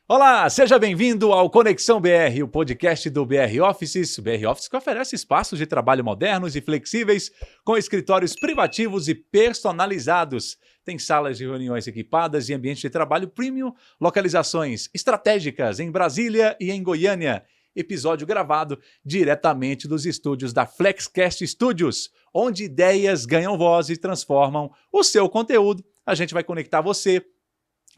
Olá, seja bem-vindo ao Conexão BR, o podcast do BR Offices. O BR Office que oferece espaços de trabalho modernos e flexíveis, com escritórios privativos e personalizados. Tem salas de reuniões equipadas e ambiente de trabalho premium, localizações estratégicas em Brasília e em Goiânia. Episódio gravado diretamente dos estúdios da Flexcast Studios, onde ideias ganham voz e transformam o seu conteúdo. A gente vai conectar você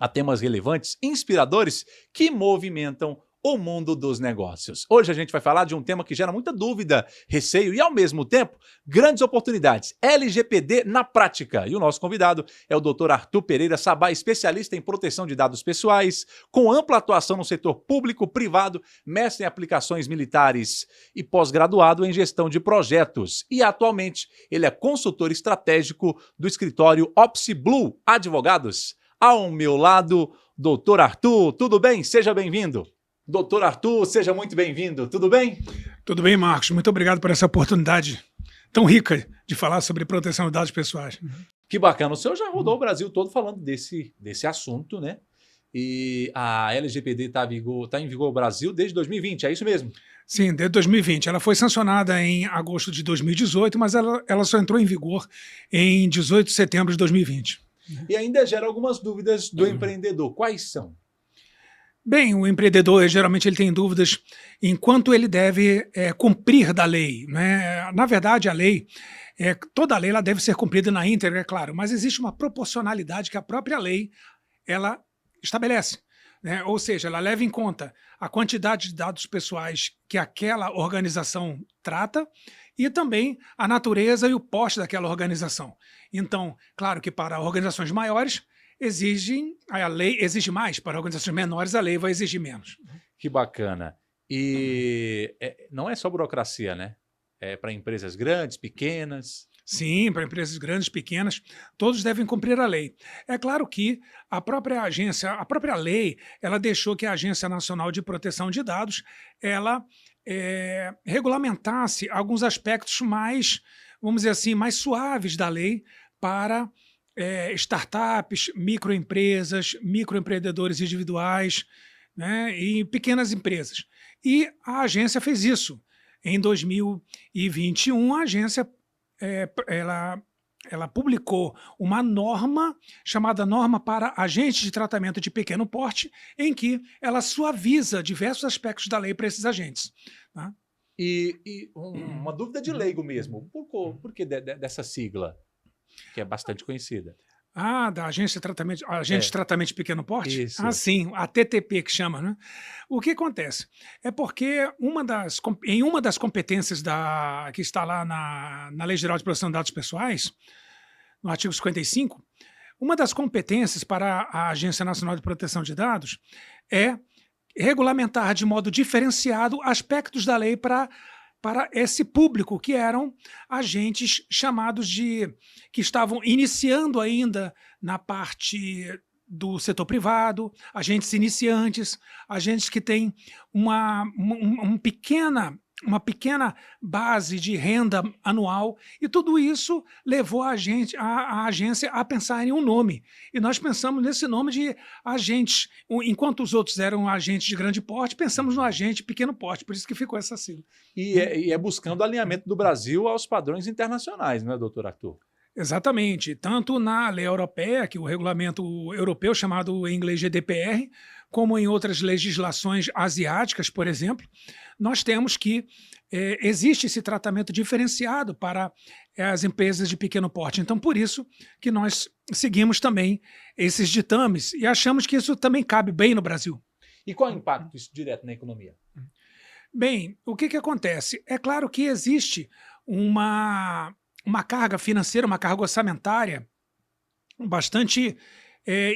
a temas relevantes, inspiradores, que movimentam o mundo dos negócios. Hoje a gente vai falar de um tema que gera muita dúvida, receio e, ao mesmo tempo, grandes oportunidades. LGPD na prática. E o nosso convidado é o Dr. Arthur Pereira Sabá, especialista em proteção de dados pessoais, com ampla atuação no setor público, privado, mestre em aplicações militares e pós-graduado em gestão de projetos. E, atualmente, ele é consultor estratégico do escritório Opsi Blue Advogados. Ao meu lado, Dr. Arthur, tudo bem? Seja bem-vindo. Dr. Arthur, seja muito bem-vindo, tudo bem? Tudo bem, Marcos. Muito obrigado por essa oportunidade tão rica de falar sobre proteção de dados pessoais. Que bacana. O senhor já rodou o Brasil todo falando desse assunto, né? E a LGPD está em vigor no Brasil desde 2020, é isso mesmo? Sim, desde 2020. Ela foi sancionada em agosto de 2018, mas ela só entrou em vigor em 18 de setembro de 2020. E ainda gera algumas dúvidas do empreendedor. Quais são? Bem, o empreendedor, geralmente, ele tem dúvidas em quanto ele deve cumprir da lei, né? Na verdade, a lei, toda a lei ela deve ser cumprida na íntegra, é claro, mas existe uma proporcionalidade que a própria lei ela estabelece, né? Ou seja, ela leva em conta a quantidade de dados pessoais que aquela organização trata e também a natureza e o porte daquela organização. Então, claro que para organizações maiores, a lei exige mais, para organizações menores a lei vai exigir menos. Que bacana. E não é só burocracia, né? É para empresas grandes, pequenas. Sim, para empresas grandes, pequenas, todos devem cumprir a lei. É claro que a própria lei, ela deixou que a Agência Nacional de Proteção de Dados, ela regulamentasse alguns aspectos mais, vamos dizer assim, mais suaves da lei para startups, microempresas, microempreendedores individuais, né, e pequenas empresas. E a agência fez isso. Em 2021, a agência ela publicou uma norma chamada Norma para Agentes de Tratamento de Pequeno Porte, em que ela suaviza diversos aspectos da lei para esses agentes. Tá? Uma dúvida de leigo mesmo. Por que dessa sigla, que é bastante conhecida? Da Agente de Tratamento de Pequeno Porte? Isso. Sim, a TTP que chama, né? O que acontece? É porque em uma das competências que está lá na Lei Geral de Proteção de Dados Pessoais, no artigo 55, uma das competências para a Agência Nacional de Proteção de Dados é regulamentar de modo diferenciado aspectos da lei para esse público, que eram agentes que estavam iniciando ainda na parte do setor privado, agentes iniciantes, agentes que têm uma pequena base de renda anual, e tudo isso levou a agência a pensar em um nome. E nós pensamos nesse nome de agentes. Enquanto os outros eram agentes de grande porte, pensamos no agente de pequeno porte, por isso que ficou essa sigla. E é buscando o alinhamento do Brasil aos padrões internacionais, não é, doutor Arthur? Exatamente. Tanto na lei europeia, que é o regulamento europeu chamado em inglês GDPR, como em outras legislações asiáticas, por exemplo, nós temos que existe esse tratamento diferenciado para as empresas de pequeno porte. Então, por isso que nós seguimos também esses ditames e achamos que isso também cabe bem no Brasil. E qual é o impacto disso direto na economia? Bem, o que acontece? É claro que existe uma carga financeira, uma carga orçamentária bastante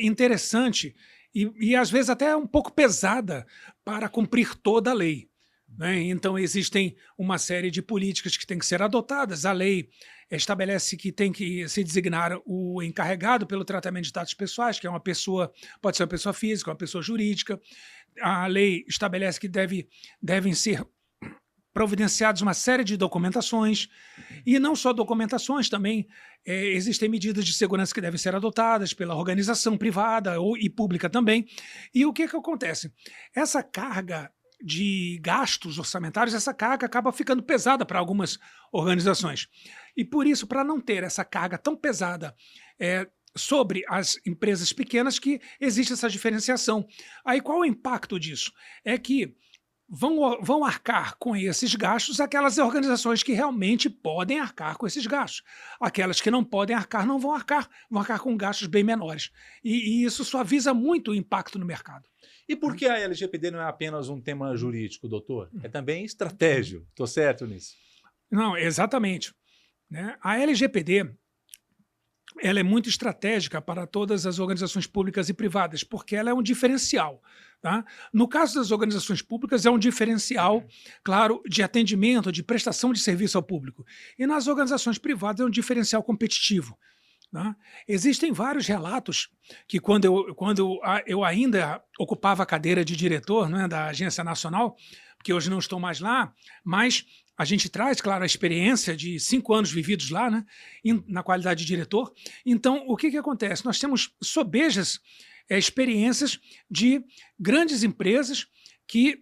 interessante e às vezes até um pouco pesada para cumprir toda a lei, né? Então existem uma série de políticas que têm que ser adotadas. A lei estabelece que tem que se designar o encarregado pelo tratamento de dados pessoais, que é pode ser uma pessoa física, uma pessoa jurídica. A lei estabelece que devem ser providenciados uma série de documentações, e não só documentações, também existem medidas de segurança que devem ser adotadas pela organização privada e pública também. E o que acontece? Essa carga de gastos orçamentários, essa carga acaba ficando pesada para algumas organizações. E por isso, para não ter essa carga tão pesada sobre as empresas pequenas, que existe essa diferenciação. Aí qual o impacto disso? É que vão arcar com esses gastos aquelas organizações que realmente podem arcar com esses gastos. Aquelas que não podem arcar, não vão arcar com gastos bem menores. E isso suaviza muito o impacto no mercado. E por que a LGPD não é apenas um tema jurídico, doutor? É também estratégico. Estou certo nisso? Não, exatamente. Né? A LGPD ela é muito estratégica para todas as organizações públicas e privadas, porque ela é um diferencial. Tá? No caso das organizações públicas, é um diferencial, claro, de atendimento, de prestação de serviço ao público. E nas organizações privadas é um diferencial competitivo. Tá? Existem vários relatos que, quando eu ainda ocupava a cadeira de diretor, né, da Agência Nacional, que hoje não estou mais lá, mas a gente traz, claro, a experiência de 5 anos vividos lá, né, na qualidade de diretor. Então, o que acontece? Nós temos sobejas experiências de grandes empresas que,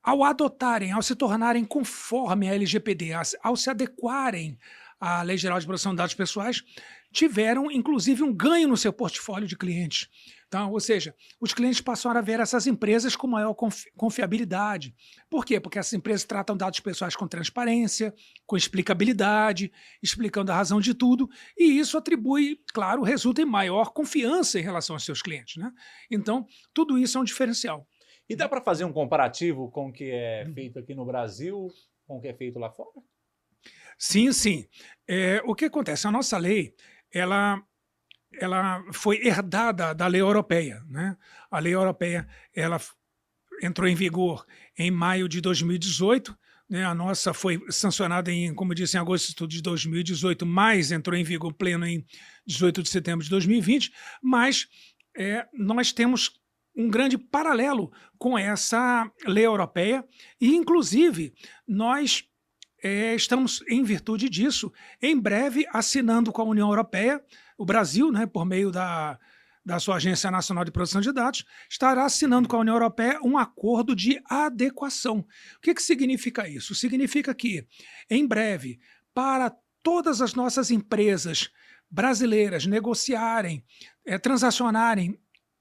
ao adotarem, ao se tornarem conforme a LGPD, ao se adequarem à Lei Geral de Proteção de Dados Pessoais, tiveram, inclusive, um ganho no seu portfólio de clientes. Então, ou seja, os clientes passaram a ver essas empresas com maior confiabilidade. Por quê? Porque essas empresas tratam dados pessoais com transparência, com explicabilidade, explicando a razão de tudo, e isso atribui, claro, resulta em maior confiança em relação aos seus clientes. Né? Então, tudo isso é um diferencial. E dá para fazer um comparativo com o que é feito aqui no Brasil, com o que é feito lá fora? Sim, sim. O que acontece? A nossa lei, ela foi herdada da lei europeia. Né? A lei europeia ela entrou em vigor em maio de 2018, né? A nossa foi sancionada, como eu disse, em agosto de 2018, mas entrou em vigor pleno em 18 de setembro de 2020, mas nós temos um grande paralelo com essa lei europeia e, inclusive, nós estamos, em virtude disso, em breve assinando com a União Europeia. O Brasil, né, por meio da sua Agência Nacional de Proteção de Dados, estará assinando com a União Europeia um acordo de adequação. O que significa isso? Significa que, em breve, para todas as nossas empresas brasileiras negociarem, transacionarem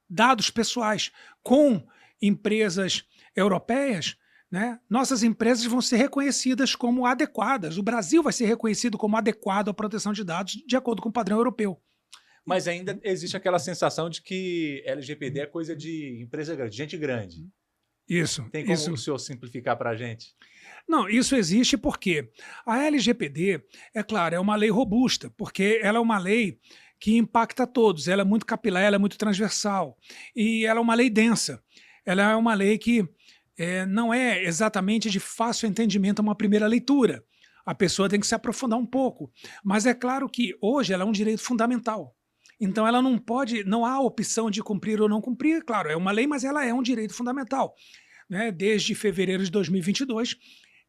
dados pessoais com empresas europeias, né, nossas empresas vão ser reconhecidas como adequadas. O Brasil vai ser reconhecido como adequado à proteção de dados de acordo com o padrão europeu. Mas ainda existe aquela sensação de que LGPD é coisa de empresa grande, gente grande. Isso. Tem como o senhor simplificar para a gente? Não, isso existe porque a LGPD, é claro, é uma lei robusta, porque ela é uma lei que impacta todos, ela é muito capilar, ela é muito transversal, e ela é uma lei densa. Ela é uma lei que não é exatamente de fácil entendimento a uma primeira leitura. A pessoa tem que se aprofundar um pouco. Mas é claro que hoje ela é um direito fundamental. Então ela não há opção de cumprir ou não cumprir. Claro, é uma lei, mas ela é um direito fundamental. Né? Desde fevereiro de 2022,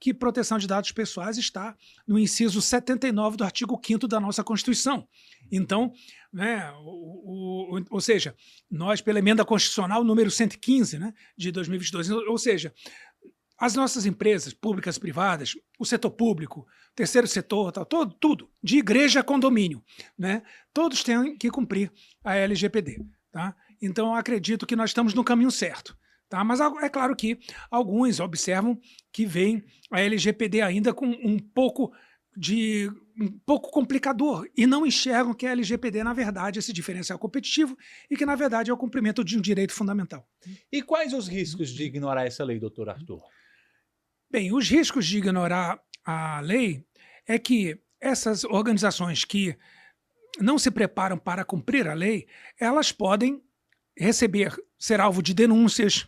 que proteção de dados pessoais está no inciso 79 do artigo 5º da nossa Constituição. Então, né, ou seja, nós, pela emenda constitucional número 115, né, de 2022, ou seja, as nossas empresas públicas e privadas, o setor público, terceiro setor, tudo, de igreja a condomínio, né, todos têm que cumprir a LGPD. Tá? Então, eu acredito que nós estamos no caminho certo. Tá? Mas é claro que alguns observam que vem a LGPD ainda com um pouco complicador e não enxergam que a LGPD, na verdade, é esse diferencial competitivo e que, na verdade, é o cumprimento de um direito fundamental. E quais os riscos de ignorar essa lei, doutor Arthur? Bem, os riscos de ignorar a lei é que essas organizações que não se preparam para cumprir a lei, elas podem ser alvo de denúncias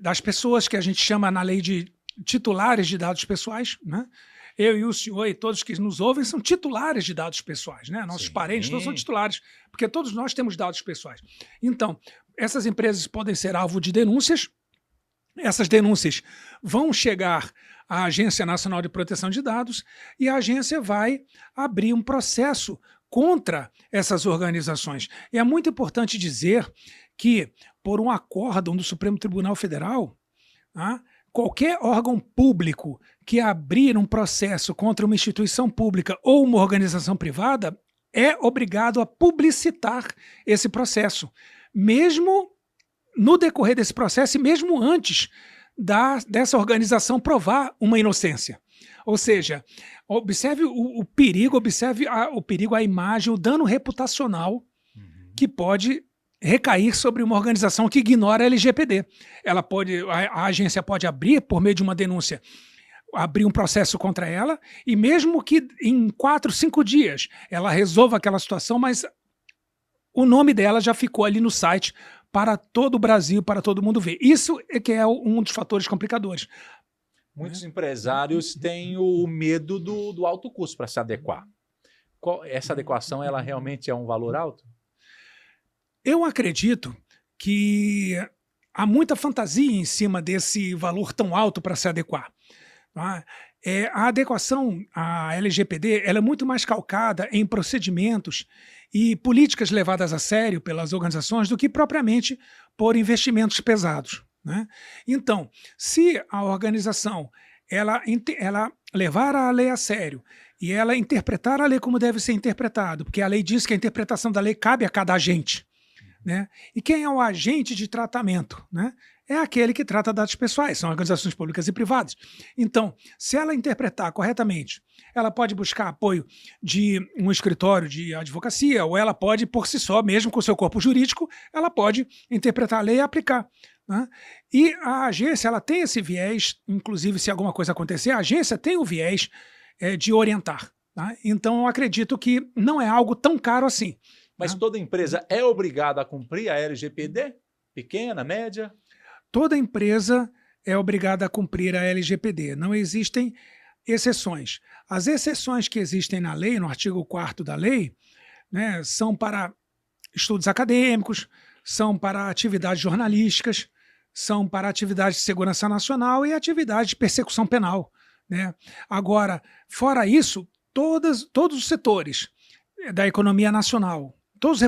das pessoas que a gente chama na lei de titulares de dados pessoais, né? Eu e o senhor e todos que nos ouvem são titulares de dados pessoais, né? Nossos parentes todos são titulares, porque todos nós temos dados pessoais. Então, essas empresas podem ser alvo de denúncias essas denúncias vão chegar à Agência Nacional de Proteção de Dados e a agência vai abrir um processo contra essas organizações. E é muito importante dizer que, por um acórdão do Supremo Tribunal Federal, qualquer órgão público que abrir um processo contra uma instituição pública ou uma organização privada é obrigado a publicitar esse processo, mesmo no decorrer desse processo e mesmo antes dessa organização provar uma inocência. Ou seja, observe o perigo, o perigo, a imagem, o dano reputacional que pode recair sobre uma organização que ignora a LGPD. A agência pode abrir, por meio de uma denúncia, abrir um processo contra ela, e mesmo que em 4, 5 dias ela resolva aquela situação, mas o nome dela já ficou ali no site para todo o Brasil, para todo mundo ver. Isso é que é um dos fatores complicadores. Muitos empresários têm o medo do alto custo para se adequar. Essa adequação, ela realmente é um valor alto? Eu acredito que há muita fantasia em cima desse valor tão alto para se adequar. A adequação à LGPD ela é muito mais calcada em procedimentos e políticas levadas a sério pelas organizações do que propriamente por investimentos pesados, né? Então, se a organização ela levar a lei a sério e ela interpretar a lei como deve ser interpretado, porque a lei diz que a interpretação da lei cabe a cada agente, né? E quem é o agente de tratamento, né? É aquele que trata dados pessoais, são organizações públicas e privadas. Então, se ela interpretar corretamente, ela pode buscar apoio de um escritório de advocacia, ou ela pode, por si só, mesmo com o seu corpo jurídico, ela pode interpretar a lei e aplicar, né? E a agência ela tem esse viés, inclusive se alguma coisa acontecer, a agência tem o viés de orientar, tá? Então, eu acredito que não é algo tão caro assim. Mas toda empresa é obrigada a cumprir a LGPD? Pequena, média? Toda empresa é obrigada a cumprir a LGPD. Não existem exceções. As exceções que existem na lei, no artigo 4º da lei, né, são para estudos acadêmicos, são para atividades jornalísticas, são para atividades de segurança nacional e atividades de persecução penal, né? Agora, fora isso, todos os setores da economia nacional, todos os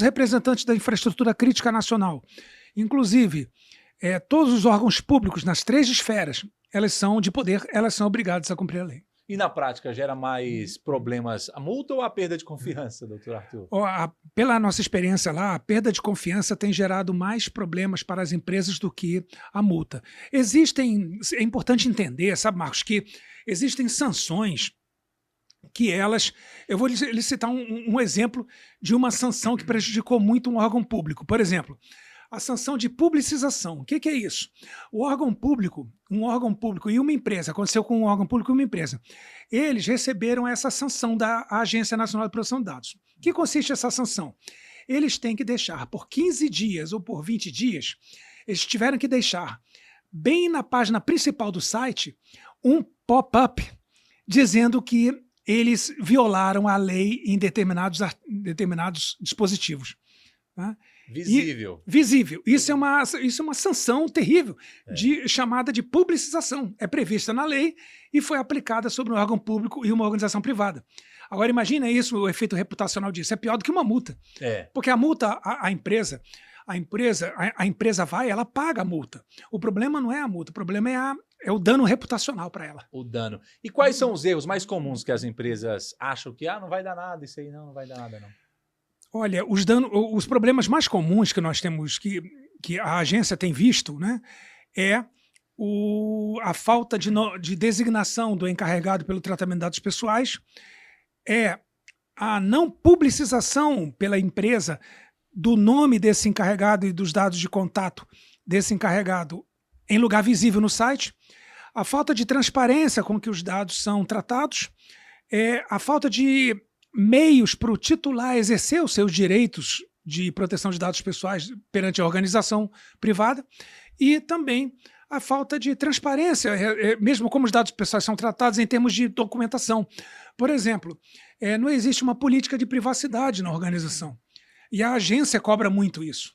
representantes da infraestrutura crítica nacional, inclusive todos os órgãos públicos nas 3 esferas, elas são de poder, elas são obrigadas a cumprir a lei. E na prática gera mais problemas a multa ou a perda de confiança, doutor Arthur? Pela nossa experiência lá, a perda de confiança tem gerado mais problemas para as empresas do que a multa. É importante entender, sabe, Marcos, que existem sanções que eu vou lhe citar um exemplo de uma sanção que prejudicou muito um órgão público. Por exemplo, a sanção de publicização. O que é isso? Um órgão público e uma empresa, aconteceu com um órgão público e uma empresa, eles receberam essa sanção da Agência Nacional de Proteção de Dados. O que consiste essa sanção? Eles têm que deixar por 15 dias ou por 20 dias, eles tiveram que deixar bem na página principal do site um pop-up dizendo que eles violaram a lei em determinados dispositivos. Tá? Visível. Visível. Isso é uma sanção terrível, chamada de publicização. É prevista na lei e foi aplicada sobre um órgão público e uma organização privada. Agora, imagina isso, o efeito reputacional disso. É pior do que uma multa. Porque a multa, a empresa ela paga a multa. O problema não é a multa, o problema é o dano reputacional para ela. O dano. E quais são os erros mais comuns que as empresas acham que não vai dar nada, isso aí não vai dar nada, não? Olha, os problemas mais comuns que nós temos, que a agência tem visto, né, é a falta de designação do encarregado pelo tratamento de dados pessoais, é a não publicização pela empresa do nome desse encarregado e dos dados de contato desse encarregado em lugar visível no site, a falta de transparência com que os dados são tratados, a falta de meios para o titular exercer os seus direitos de proteção de dados pessoais perante a organização privada e também a falta de transparência, mesmo como os dados pessoais são tratados em termos de documentação. Por exemplo, não existe uma política de privacidade na organização e a agência cobra muito isso.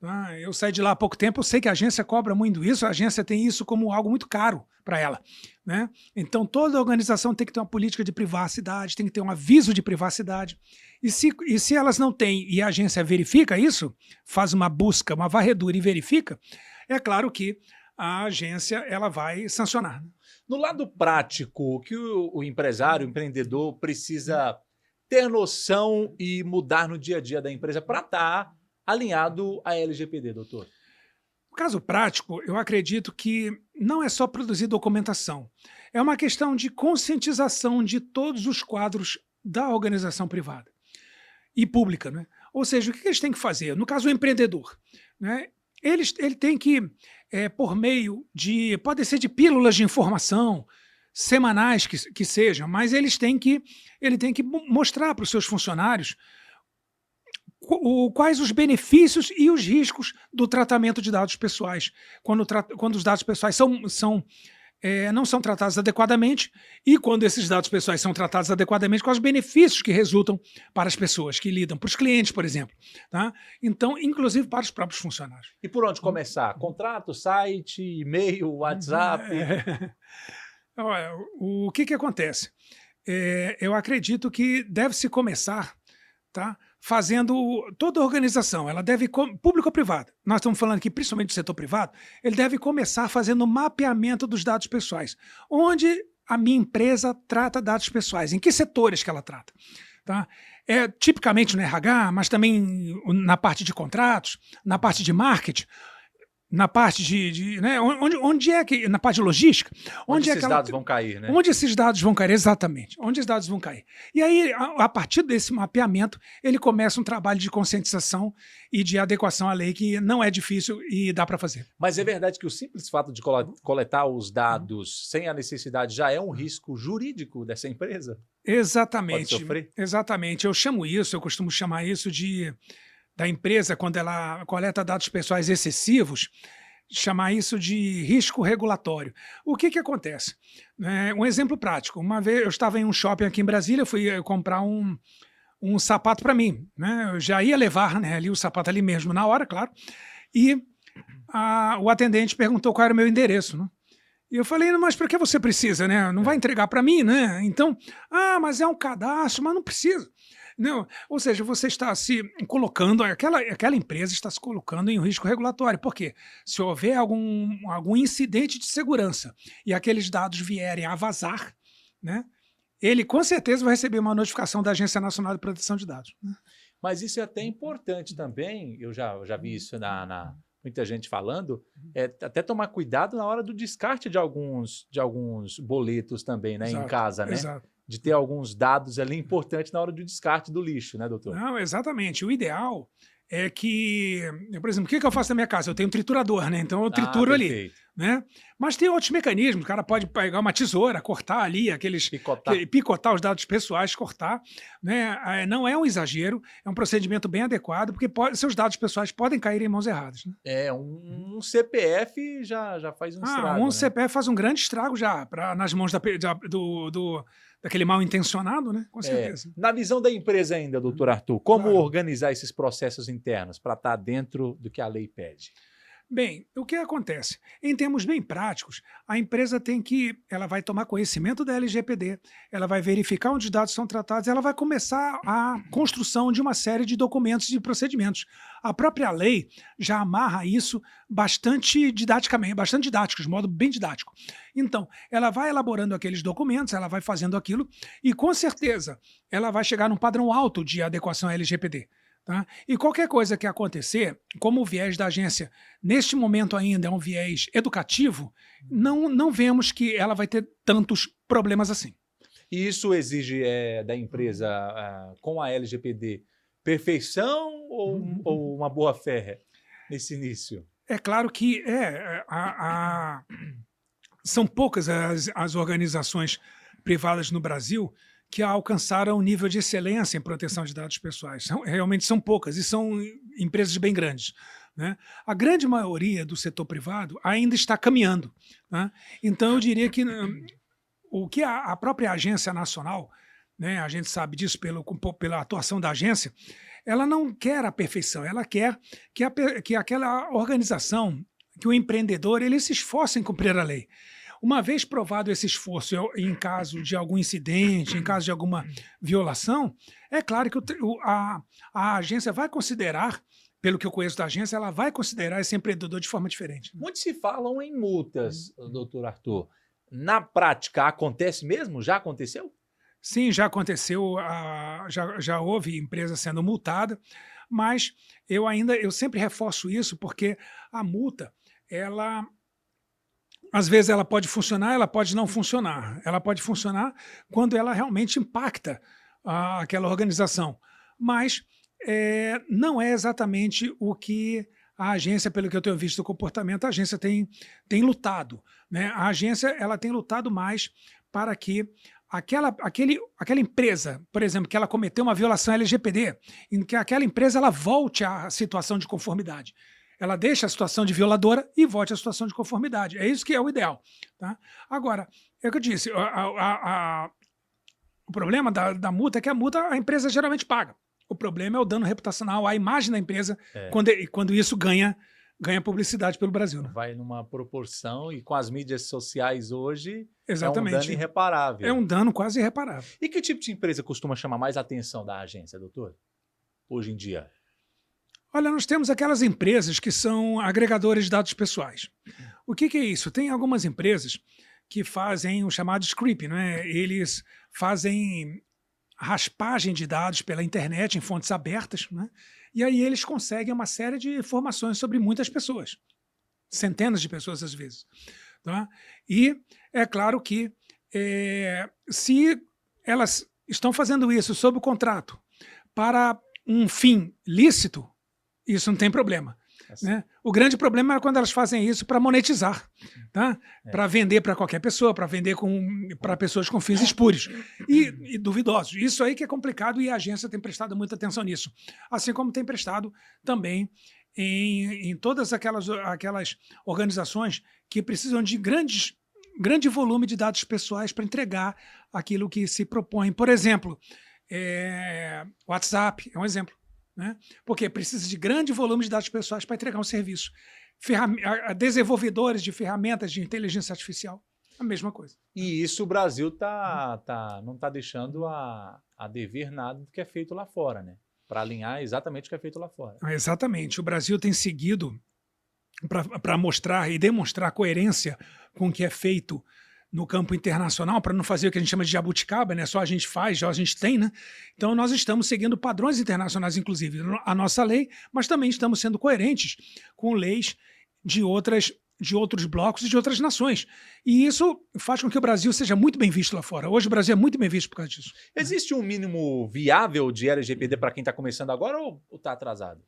Tá? Eu saí de lá há pouco tempo, eu sei que a agência cobra muito isso, a agência tem isso como algo muito caro para ela, né? Então, toda organização tem que ter uma política de privacidade, tem que ter um aviso de privacidade. E se elas não têm e a agência verifica isso, faz uma busca, uma varredura e verifica, é claro que a agência ela vai sancionar. No lado prático, o que o empresário, o empreendedor precisa ter noção e mudar no dia a dia da empresa para estar alinhado à LGPD, doutor? No caso prático, eu acredito que não é só produzir documentação, é uma questão de conscientização de todos os quadros da organização privada e pública, né? Ou seja, o que eles têm que fazer? No caso, o empreendedor, né? Ele tem que, por meio de, pode ser de pílulas de informação, semanais que sejam, mas ele tem que mostrar para os seus funcionários quais os benefícios e os riscos do tratamento de dados pessoais, quando os dados pessoais não são tratados adequadamente e quando esses dados pessoais são tratados adequadamente, quais os benefícios que resultam para as pessoas que lidam, para os clientes, por exemplo. Tá? Então, inclusive para os próprios funcionários. E por onde começar? Contrato, site, e-mail, WhatsApp? Olha, o que acontece? Eu acredito que deve-se começar, tá? Fazendo toda a organização, ela deve, público ou privado, nós estamos falando aqui principalmente do setor privado, ele deve começar fazendo mapeamento dos dados pessoais. Onde a minha empresa trata dados pessoais? Em que setores que ela trata? Tá? Tipicamente no RH, mas também na parte de contratos, na parte de marketing, na parte né? Onde é que. Na parte de logística? Onde esses dados vão cair, né? Onde esses dados vão cair, exatamente. Onde os dados vão cair. E aí, a partir desse mapeamento, ele começa um trabalho de conscientização e de adequação à lei que não é difícil e dá para fazer. Mas é verdade que o simples fato de coletar os dados sem a necessidade já é um risco jurídico dessa empresa? Exatamente. Pode sofrer? Exatamente. Eu costumo chamar isso da empresa, quando ela coleta dados pessoais excessivos, chamar isso de risco regulatório. O que acontece? Um exemplo prático. Uma vez eu estava em um shopping aqui em Brasília, fui comprar um sapato para mim. Né? Eu já ia levar, né, ali o sapato ali mesmo, na hora, claro. E o atendente perguntou qual era o meu endereço. Né? E eu falei, mas para que você precisa? Né? Não vai entregar para mim, né? Então, mas é um cadastro, mas não precisa. Não, ou seja, você está se colocando, aquela empresa está se colocando em risco regulatório. Por quê? Se houver algum incidente de segurança e aqueles dados vierem a vazar, né, ele com certeza vai receber uma notificação da Agência Nacional de Proteção de Dados. Né? Mas isso é até importante também, eu já vi isso muita gente falando, até tomar cuidado na hora do descarte de alguns boletos também, né, em casa, né? Exato. De ter alguns dados ali importantes na hora do descarte do lixo, né, doutor? Não, exatamente. O ideal é que, por exemplo, o que eu faço na minha casa? Eu tenho um triturador, né? Então eu trituro ali. Né? Mas tem outros mecanismos. O cara pode pegar uma tesoura, cortar ali picotar os dados pessoais, cortar. Né? Não é um exagero, é um procedimento bem adequado, porque seus dados pessoais podem cair em mãos erradas. Né? Um CPF já faz um estrago. Um CPF faz um grande estrago já nas mãos daquele mal intencionado, né? Com certeza. Na visão da empresa ainda, doutor Arthur, como organizar esses processos internos para estar dentro do que a lei pede? Bem, o que acontece? Em termos bem práticos, a empresa ela vai tomar conhecimento da LGPD, ela vai verificar onde os dados são tratados, ela vai começar a construção de uma série de documentos e procedimentos. A própria lei já amarra isso bastante didático, de modo bem didático. Então, ela vai elaborando aqueles documentos, ela vai fazendo aquilo e, com certeza, ela vai chegar num padrão alto de adequação à LGPD. Tá? E qualquer coisa que acontecer, como o viés da agência neste momento ainda é um viés educativo, não vemos que ela vai ter tantos problemas assim. E isso exige da empresa, com a LGPD, perfeição ou uma boa fé nesse início? É claro que são poucas as organizações privadas no Brasil que alcançaram um nível de excelência em proteção de dados pessoais. Realmente são poucas e são empresas bem grandes. Né? A grande maioria do setor privado ainda está caminhando. Né? Então, eu diria que o que a própria agência nacional né, a gente sabe disso pela atuação da agência, ela não quer a perfeição, ela quer que aquela organização, que o empreendedor, ele se esforce em cumprir a lei. Uma vez provado esse esforço em caso de algum incidente, em caso de alguma violação, é claro que a agência vai considerar, pelo que eu conheço da agência, ela vai considerar esse empreendedor de forma diferente. Muitos se falam em multas, doutor Arthur. Na prática, acontece mesmo? Já aconteceu? Sim, já aconteceu, já houve empresa sendo multada, mas eu sempre reforço isso porque a multa, ela às vezes ela pode funcionar, ela pode não funcionar. Ela pode funcionar quando ela realmente impacta aquela organização. Mas não é exatamente o que a agência, pelo que eu tenho visto do comportamento, a agência tem lutado, né? A agência ela tem lutado mais para que aquela empresa, por exemplo, que ela cometeu uma violação LGPD, em que aquela empresa ela volte à situação de conformidade. Ela deixa a situação de violadora e volte à situação de conformidade. É isso que é o ideal. Tá? Agora, é o que eu disse, o problema da multa é que a multa a empresa geralmente paga. O problema é o dano reputacional, a imagem da empresa, quando isso ganha publicidade pelo Brasil. Né? Vai numa proporção e com as mídias sociais hoje Exatamente. É um dano irreparável. É um dano quase irreparável. E que tipo de empresa costuma chamar mais a atenção da agência, doutor? Hoje em dia? Olha, nós temos aquelas empresas que são agregadores de dados pessoais. O que é isso? Tem algumas empresas que fazem o chamado scraping, né? Eles fazem raspagem de dados pela internet em fontes abertas, né? E aí eles conseguem uma série de informações sobre muitas pessoas, centenas de pessoas às vezes. Tá? E é claro que se elas estão fazendo isso sob o contrato para um fim lícito, isso não tem problema. Né? O grande problema é quando elas fazem isso para monetizar, tá? Para vender para qualquer pessoa, para vender para pessoas com fins espúrios e duvidosos. Isso aí que é complicado e a agência tem prestado muita atenção nisso. Assim como tem prestado também em todas aquelas organizações que precisam de grande volume de dados pessoais para entregar aquilo que se propõe. Por exemplo, WhatsApp é um exemplo. Né? Porque precisa de grande volume de dados pessoais para entregar um serviço. Desenvolvedores de ferramentas de inteligência artificial, a mesma coisa. E isso o Brasil não está deixando a dever nada do que é feito lá fora, né? Para alinhar exatamente o que é feito lá fora. Exatamente. O Brasil tem seguido para mostrar e demonstrar coerência com o que é feito no campo internacional, para não fazer o que a gente chama de jabuticaba, né? Só a gente faz, só a gente tem, né? Então nós estamos seguindo padrões internacionais, inclusive a nossa lei, mas também estamos sendo coerentes com leis de outros blocos e de outras nações. E isso faz com que o Brasil seja muito bem visto lá fora. Hoje o Brasil é muito bem visto por causa disso. Existe um mínimo viável de LGPD para quem está começando agora ou está atrasado?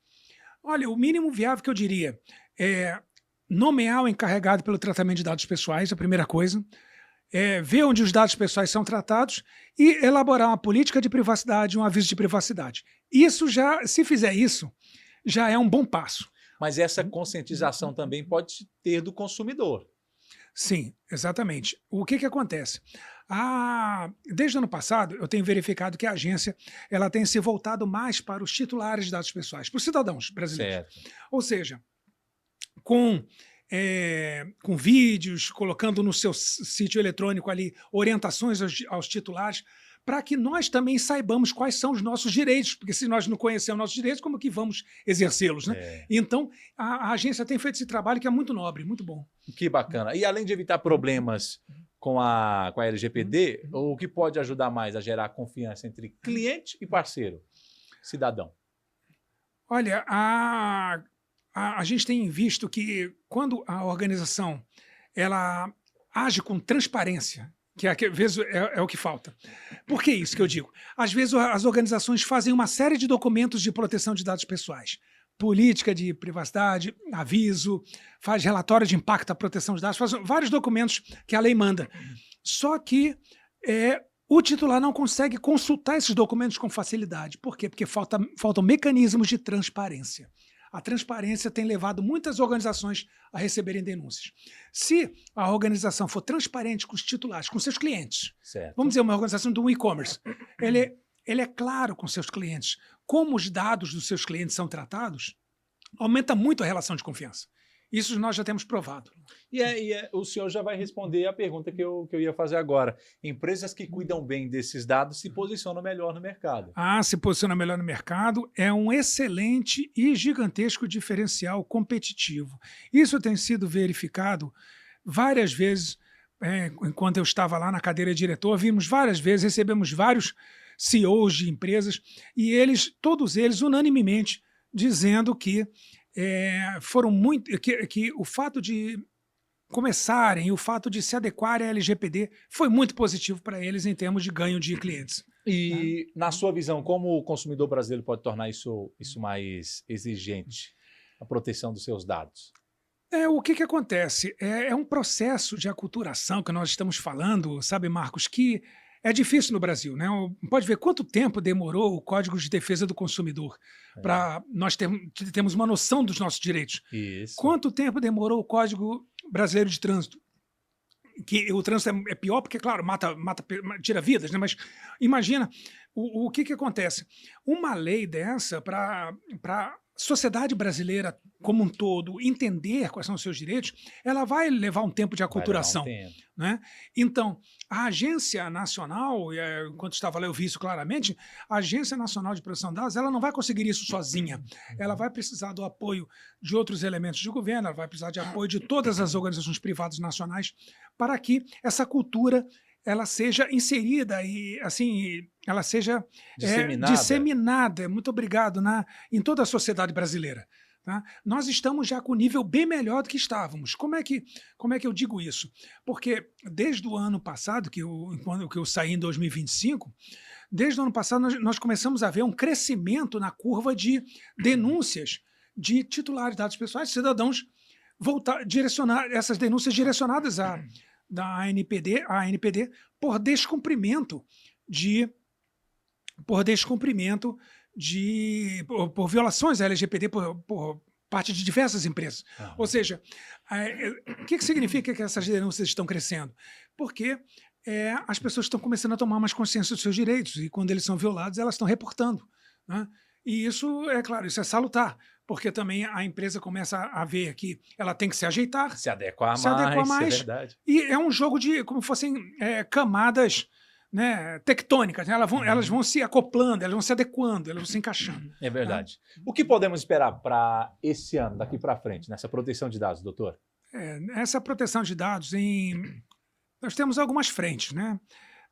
Olha, o mínimo viável que eu diria é nomear o encarregado pelo tratamento de dados pessoais, a primeira coisa. Ver onde os dados pessoais são tratados e elaborar uma política de privacidade, um aviso de privacidade. Isso já, se fizer isso, já é um bom passo. Mas essa conscientização também pode ter do consumidor. Sim, exatamente. O que acontece? Desde o ano passado, eu tenho verificado que a agência ela tem se voltado mais para os titulares de dados pessoais, para os cidadãos brasileiros. Certo. Ou seja, com vídeos, colocando no seu sítio eletrônico ali orientações aos titulares, para que nós também saibamos quais são os nossos direitos, porque se nós não conhecemos nossos direitos, como que vamos exercê-los, né? Então, a agência tem feito esse trabalho que é muito nobre, muito bom. Que bacana. E além de evitar problemas com a LGPD, o que pode ajudar mais a gerar confiança entre cliente e parceiro, cidadão? Olha, a gente tem visto que quando a organização ela age com transparência, que às vezes é o que falta. Por que isso que eu digo? Às vezes as organizações fazem uma série de documentos de proteção de dados pessoais. Política de privacidade, aviso, faz relatório de impacto à proteção de dados, faz vários documentos que a lei manda. Só que o titular não consegue consultar esses documentos com facilidade. Por quê? Porque faltam mecanismos de transparência. A transparência tem levado muitas organizações a receberem denúncias. Se a organização for transparente com os titulares, com seus clientes, Certo. vamos dizer, uma organização do e-commerce, ele é claro com seus clientes, como os dados dos seus clientes são tratados, aumenta muito a relação de confiança. Isso nós já temos provado. O senhor já vai responder a pergunta que eu ia fazer agora. Empresas que cuidam bem desses dados se posicionam melhor no mercado. Se posiciona melhor no mercado, é um excelente e gigantesco diferencial competitivo. Isso tem sido verificado várias vezes. Enquanto eu estava lá na cadeira de diretor, vimos várias vezes, recebemos vários CEOs de empresas e todos eles unanimemente dizendo que que o fato de começarem, o fato de se adequarem à LGPD foi muito positivo para eles em termos de ganho de clientes. E, na sua visão, como o consumidor brasileiro pode tornar isso mais exigente, a proteção dos seus dados? O que acontece? É um processo de aculturação que nós estamos falando, sabe, Marcos, que é difícil no Brasil, né? Pode ver quanto tempo demorou o Código de Defesa do Consumidor para nós termos uma noção dos nossos direitos. Isso. Quanto tempo demorou o Código Brasileiro de Trânsito? Que o trânsito é pior porque, claro, tira vidas, né? Mas imagina o que acontece. Uma lei dessa para sociedade brasileira como um todo entender quais são os seus direitos, ela vai levar um tempo de aculturação. Né? Então, a Agência Nacional, enquanto estava lá eu vi isso claramente, a Agência Nacional de Proteção de Dados, ela não vai conseguir isso sozinha. Ela vai precisar do apoio de outros elementos de governo, ela vai precisar de apoio de todas as organizações privadas nacionais para que essa cultura ela seja inserida e assim ela seja disseminada. Muito obrigado, em toda a sociedade brasileira. Tá? Nós estamos já com um nível bem melhor do que estávamos. Como é que eu digo isso? Porque desde o ano passado, quando eu saí em 2025, desde o ano passado nós começamos a ver um crescimento na curva de denúncias de titulares de dados pessoais, cidadãos direcionar essas denúncias direcionadas da ANPD por descumprimento por violações da LGPD por parte de diversas empresas. Ou seja, o que significa que essas denúncias estão crescendo? Porque as pessoas estão começando a tomar mais consciência dos seus direitos e quando eles são violados, elas estão reportando. Né? E isso, é claro, isso é salutar, porque também a empresa começa a ver que ela tem que se ajeitar, se adequar mais. É verdade. E é um jogo de como fossem camadas, né, tectônicas, né? Elas vão se acoplando, elas vão se adequando, elas vão se encaixando. É verdade. O que podemos esperar para esse ano, daqui para frente, nessa proteção de dados, doutor? Essa proteção de dados, nós temos algumas frentes, né?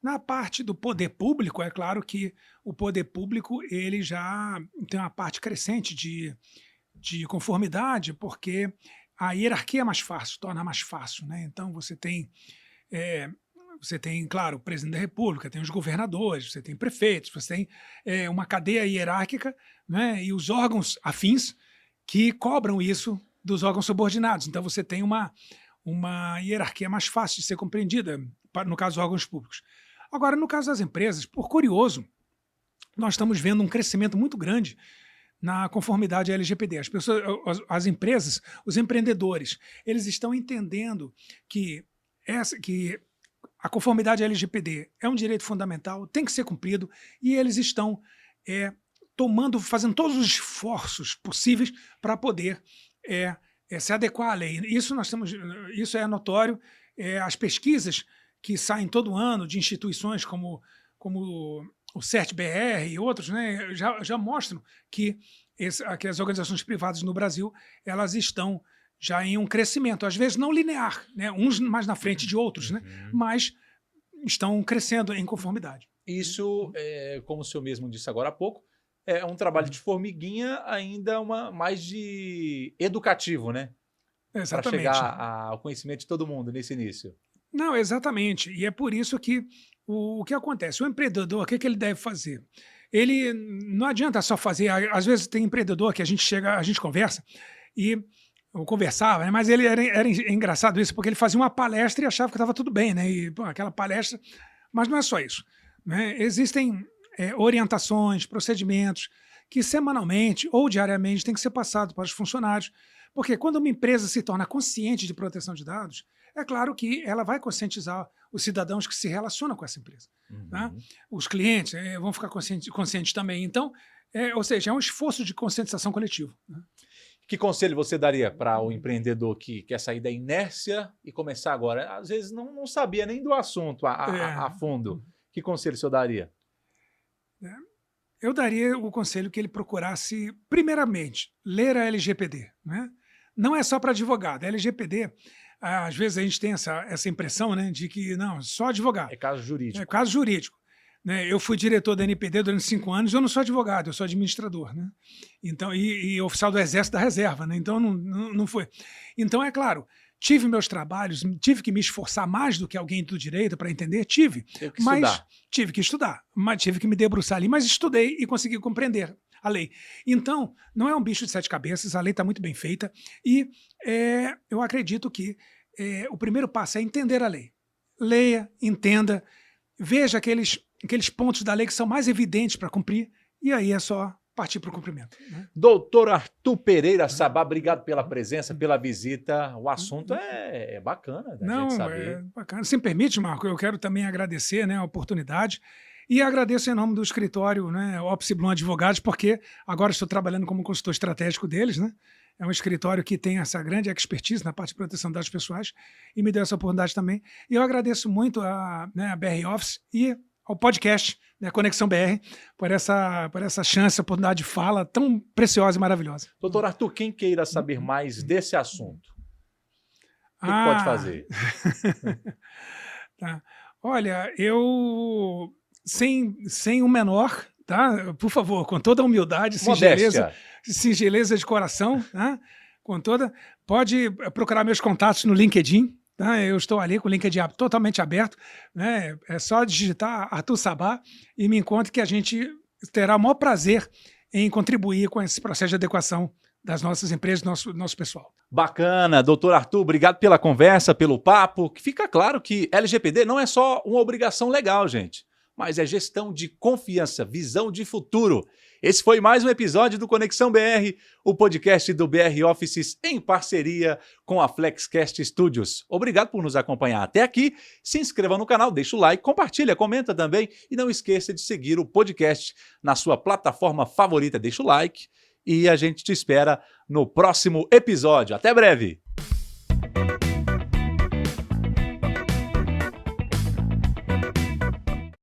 Na parte do poder público, é claro que o poder público ele já tem uma parte crescente de conformidade, porque a hierarquia é mais fácil, torna mais fácil. Né? Então, você tem, claro, o presidente da República, tem os governadores, você tem prefeitos, você tem uma cadeia hierárquica, né? E os órgãos afins que cobram isso dos órgãos subordinados. Então, você tem uma hierarquia mais fácil de ser compreendida, no caso dos órgãos públicos. Agora, no caso das empresas, por curioso, nós estamos vendo um crescimento muito grande na conformidade à LGPD. As empresas, os empreendedores, eles estão entendendo que a conformidade à LGPD é um direito fundamental, tem que ser cumprido, e eles estão fazendo todos os esforços possíveis para poder se adequar à lei. Isso é notório. As pesquisas que saem todo ano de instituições como o CERT-BR e outros, né, já mostram que as organizações privadas no Brasil elas estão já em um crescimento, às vezes não linear, né, uns mais na frente de outros, né, mas estão crescendo em conformidade. Isso, como o senhor mesmo disse agora há pouco, é um trabalho de formiguinha ainda mais de educativo, né? Exatamente. Para chegar ao conhecimento de todo mundo nesse início. Não, exatamente. E é por isso que o que acontece? O empreendedor, o que ele deve fazer? Ele não adianta só fazer. Às vezes tem empreendedor que a gente conversa e eu conversava, né? Mas ele era engraçado isso, porque ele fazia uma palestra e achava que estava tudo bem, né? E aquela palestra, mas não é só isso. Né? Existem orientações, procedimentos que semanalmente ou diariamente tem que ser passado para os funcionários. Porque quando uma empresa se torna consciente de proteção de dados, é claro que ela vai conscientizar os cidadãos que se relacionam com essa empresa. Tá? Os clientes vão ficar conscientes também. Então, ou seja, é um esforço de conscientização coletivo. Né? Que conselho você daria para o empreendedor que quer sair da inércia e começar agora? Às vezes não sabia nem do assunto a fundo. Que conselho o senhor daria? Eu daria o conselho que ele procurasse, primeiramente, ler a LGPD. Né? Não é só para advogado. A LGPD, às vezes a gente tem essa impressão, né, de que não, só advogado. É caso jurídico. É caso jurídico. Né? Eu fui diretor da NPD durante 5 anos, eu não sou advogado, eu sou administrador. Né? Então, e oficial do Exército da Reserva. Né? Então, não foi. Então, é claro, tive meus trabalhos, tive que me esforçar mais do que alguém do direito para entender, tive. Tive que estudar, mas tive que me debruçar ali, mas estudei e consegui compreender a lei. Então, não é um bicho de 7 cabeças, a lei está muito bem feita e eu acredito que o primeiro passo é entender a lei. Leia, entenda, veja aqueles pontos da lei que são mais evidentes para cumprir e aí é só partir para o cumprimento. Né? Doutor Arthur Pereira Sabá, obrigado pela presença, pela visita. O assunto é bacana da gente saber. É bacana. Se me permite, Marco, eu quero também agradecer, né, a oportunidade e agradeço em nome do escritório, né, Opsi Blum Advogados, porque agora estou trabalhando como consultor estratégico deles, né? É um escritório que tem essa grande expertise na parte de proteção de dados pessoais e me deu essa oportunidade também. E eu agradeço muito a BR Office e ao podcast, né, Conexão BR, por essa chance, oportunidade de fala tão preciosa e maravilhosa. Doutor Arthur, quem queira saber mais desse assunto, o que pode fazer? Tá. Olha, eu, sem o menor, tá? Por favor, com toda a humildade, singeleza de coração, tá? Pode procurar meus contatos no LinkedIn. Tá? Eu estou ali com o LinkedIn totalmente aberto, né? É só digitar Arthur Sabá e me encontre que a gente terá o maior prazer em contribuir com esse processo de adequação das nossas empresas, do nosso pessoal. Bacana, doutor Arthur, obrigado pela conversa, pelo papo. Fica claro que LGPD não é só uma obrigação legal, gente, mas é gestão de confiança, visão de futuro. Esse foi mais um episódio do Conexão BR, o podcast do BR Offices em parceria com a Flexcast Studios. Obrigado por nos acompanhar até aqui. Se inscreva no canal, deixa o like, compartilha, comenta também e não esqueça de seguir o podcast na sua plataforma favorita. Deixa o like e a gente te espera no próximo episódio. Até breve!